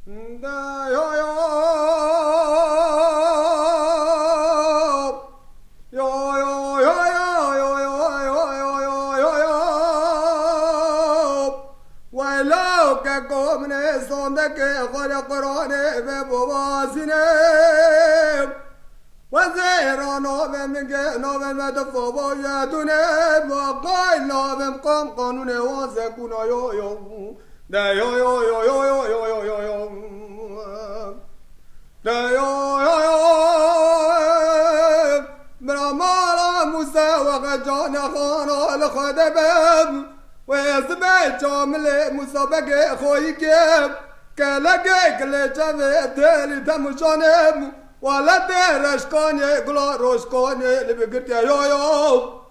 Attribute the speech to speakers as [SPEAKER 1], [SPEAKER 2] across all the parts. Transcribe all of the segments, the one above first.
[SPEAKER 1] Da yo yo yo yo yo yo yo yo yo yo yo ولو كقوم صندك غير قرآن ببواسنه وزير نوبم نوبم مدفوع يدونه وقايل نوبم قام قانون وزكون يو يو دا يو يو يو يو يو يو يو يو دا يو يو يو برمالا موسى وغجانا خانا الخدبم ويزبي جامل موسى بقي خويكم كلاقي كل جامل تالي تمشانم ولا درش كوني قلا روش كوني اللي بقرت يا يو يو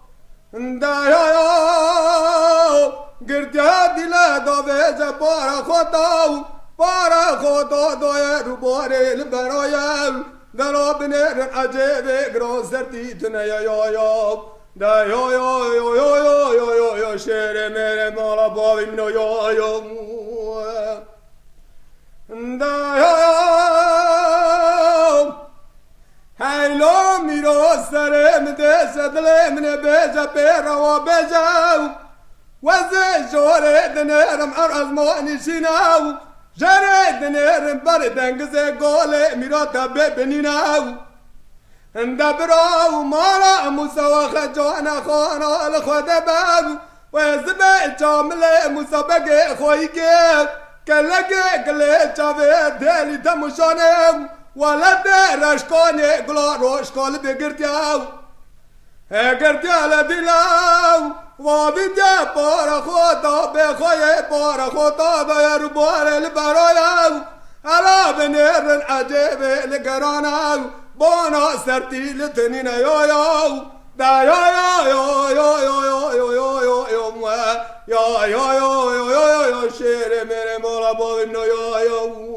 [SPEAKER 1] دا يو يو قرت هادي لا دوبيجا بارا خطاو دوية ربوري البرايا درو بنير عجيبي قرو سرتي جنيا يو يو دا يو يو يو يو يو يو يو يو شيري ميري مولا بابي منو يو يو دا يو يو هايلو ميرو سري مدسة دلي من بيجا بيرا وبيجا وزي جوري دنير معرض مواني شيناو جري دنير بردن قزي قولي ميرو تبي بنيناو اندبرو مالا موسى خجوانا خوانا الخدباب ويزبي جاملي موسى بقي خويكي كلاقي قلي جابي ديلي تمشانم ولا درش كوني قلا روش كول بقرتياو قرتيا لديلاو وبيدي بارا خوطا بخوي بارا خوطا داير بار البراياو على بنير عجيب القراناو بانا سرتي لتنين يو يو دا يو يو يو يو يو يو يو يو يو يو يو يو يو يو يو شيري ميري مولا بوينو يو يو